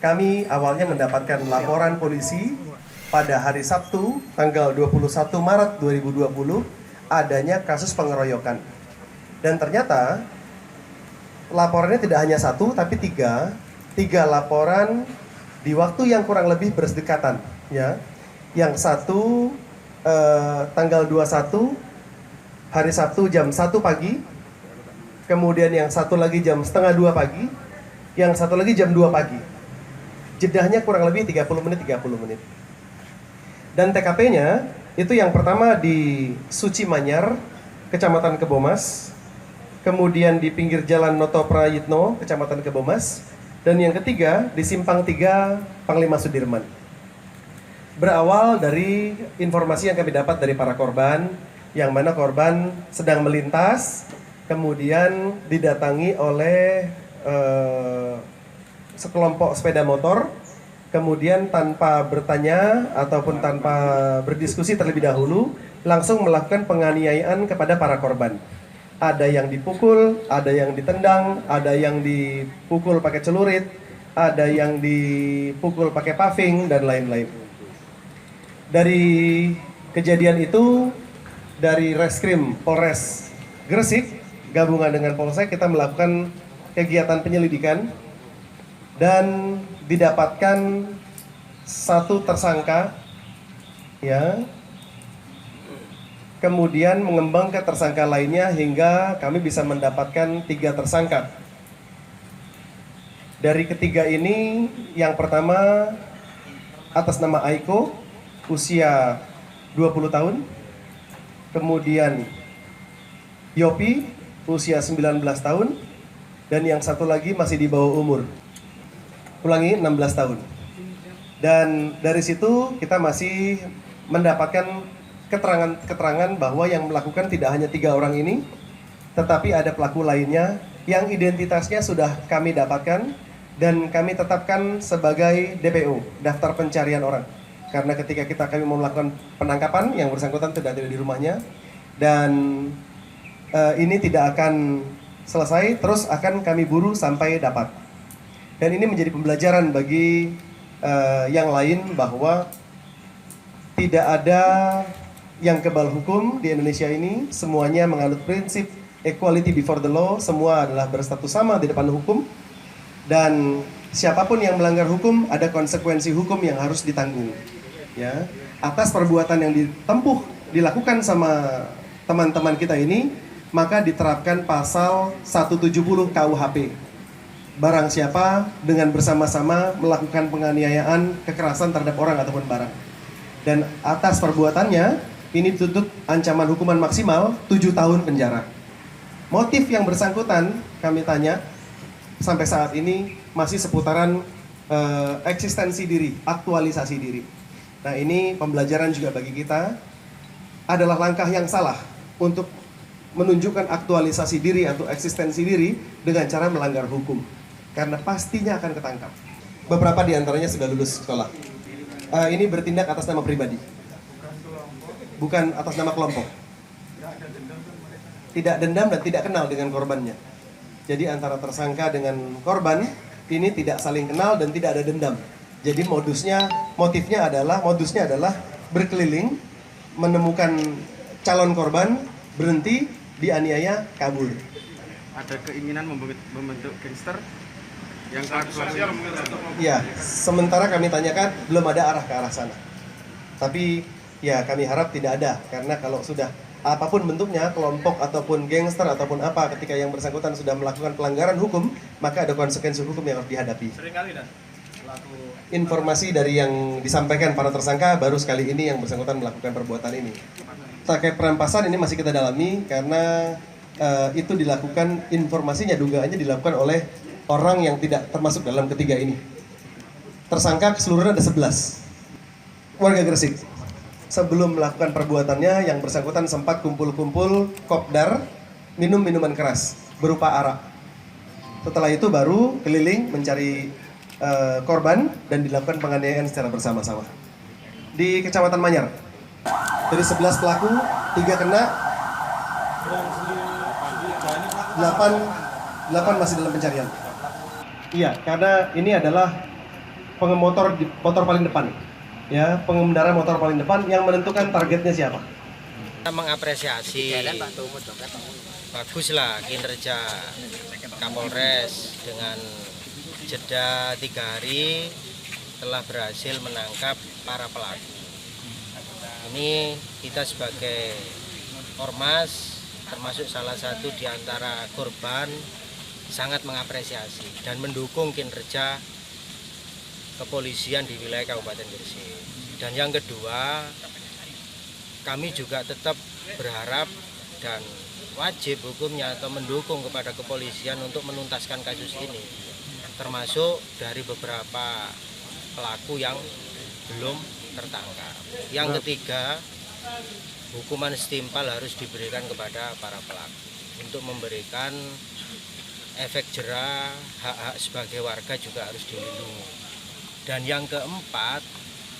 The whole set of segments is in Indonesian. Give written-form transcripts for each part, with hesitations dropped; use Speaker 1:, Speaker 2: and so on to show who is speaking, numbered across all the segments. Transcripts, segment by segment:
Speaker 1: kami awalnya mendapatkan laporan polisi pada hari Sabtu tanggal 21 Maret 2020 adanya kasus pengeroyokan. Dan ternyata laporannya tidak hanya satu tapi tiga laporan di waktu yang kurang lebih berdekatan, ya. Yang satu tanggal 21 hari Sabtu jam 1 pagi, kemudian yang satu lagi jam setengah 2 pagi, yang satu lagi jam 2 pagi. Jedahnya kurang lebih 30 menit. Dan TKP-nya itu yang pertama di Suci Manyar, Kecamatan Kebomas, kemudian di pinggir Jalan Noto Prayitno, Kecamatan Kebomas, dan yang ketiga di Simpang 3, Panglima Sudirman. Berawal dari informasi yang kami dapat dari para korban, yang mana korban sedang melintas, kemudian didatangi oleh sekelompok sepeda motor, kemudian tanpa bertanya ataupun tanpa berdiskusi terlebih dahulu, langsung melakukan penganiayaan kepada para korban. Ada yang dipukul, ada yang ditendang, ada yang dipukul pakai celurit, ada yang dipukul pakai paving, dan lain-lain. Dari kejadian itu, dari Reskrim Polres Gresik, gabungan dengan Polsek, kita melakukan kegiatan penyelidikan dan didapatkan satu tersangka, ya. Kemudian mengembang ke tersangka lainnya hingga kami bisa mendapatkan 3 tersangka. Dari ketiga ini, yang pertama atas nama Aiko, usia 20 tahun. Kemudian Yopi, usia 19 tahun. Dan yang satu lagi masih di bawah umur. Ulangi, 16 tahun. Dan dari situ kita masih mendapatkan keterangan bahwa yang melakukan tidak hanya 3 orang ini, tetapi ada pelaku lainnya yang identitasnya sudah kami dapatkan dan kami tetapkan sebagai DPO, daftar pencarian orang. Karena ketika kami mau melakukan penangkapan, yang bersangkutan tidak ada di rumahnya, dan ini tidak akan selesai, terus akan kami buru sampai dapat. Dan ini menjadi pembelajaran bagi yang lain bahwa tidak ada yang kebal hukum di Indonesia ini, semuanya menganut prinsip equality before the law, semua adalah berstatus sama di depan hukum, dan siapapun yang melanggar hukum ada konsekuensi hukum yang harus ditanggung, ya. Atas perbuatan yang dilakukan sama teman-teman kita ini, maka diterapkan pasal 170 KUHP. Barang siapa dengan bersama-sama melakukan penganiayaan, kekerasan terhadap orang ataupun barang. Dan atas perbuatannya, ini dituntut ancaman hukuman maksimal 7 tahun penjara. Motif yang bersangkutan, kami tanya, sampai saat ini masih seputaran eksistensi diri, aktualisasi diri. Nah, ini pembelajaran juga bagi kita, adalah langkah yang salah untuk menunjukkan aktualisasi diri atau eksistensi diri dengan cara melanggar hukum. Karena pastinya akan ketangkap. Beberapa di antaranya sudah lulus sekolah. Ini bertindak atas nama pribadi, bukan atas nama kelompok. Tidak dendam dan tidak kenal dengan korbannya. Jadi antara tersangka dengan korban ini tidak saling kenal dan tidak ada dendam. Jadi motifnya adalah berkeliling, menemukan calon korban, berhenti, dianiaya, kabur.
Speaker 2: Ada keinginan membentuk gangster yang
Speaker 1: ya, sementara kami tanyakan belum ada arah ke arah sana. Tapi ya kami harap tidak ada, karena kalau sudah apapun bentuknya, kelompok ataupun gangster ataupun apa, ketika yang bersangkutan sudah melakukan pelanggaran hukum, maka ada konsekuensi hukum yang harus dihadapi. Informasi dari yang disampaikan para tersangka baru sekali ini yang bersangkutan melakukan perbuatan ini. Terkait perampasan ini masih kita dalami karena itu dilakukan, informasinya dugaannya dilakukan oleh orang yang tidak termasuk dalam ketiga ini. Tersangka keseluruhan ada 11 warga Gresik. Sebelum melakukan perbuatannya, yang bersangkutan sempat kumpul-kumpul kopdar, minum minuman keras berupa arak. Setelah itu baru keliling mencari korban dan dilakukan penganiayaan secara bersama-sama. Di Kecamatan Manyar, dari 11 pelaku, 3 kena, 8 masih dalam pencarian. Iya, karena ini adalah motor paling depan. Ya, pengendara motor paling depan yang menentukan targetnya siapa.
Speaker 3: Kita mengapresiasi baguslah kinerja Kapolres dengan jeda 3 hari telah berhasil menangkap para pelaku. Ini kita sebagai ormas termasuk salah satu di antara korban sangat mengapresiasi dan mendukung kinerja kepolisian di wilayah Kabupaten Gresik. Dan yang kedua, kami juga tetap berharap dan wajib hukumnya atau mendukung kepada kepolisian untuk menuntaskan kasus ini, termasuk dari beberapa pelaku yang belum tertangkap. Yang ketiga, hukuman setimpal harus diberikan kepada para pelaku untuk memberikan efek jera, hak-hak sebagai warga juga harus dilindungi. Dan yang keempat,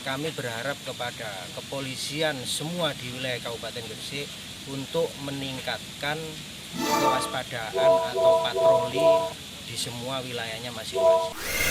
Speaker 3: kami berharap kepada kepolisian semua di wilayah Kabupaten Gresik untuk meningkatkan kewaspadaan atau patroli di semua wilayahnya masing-masing.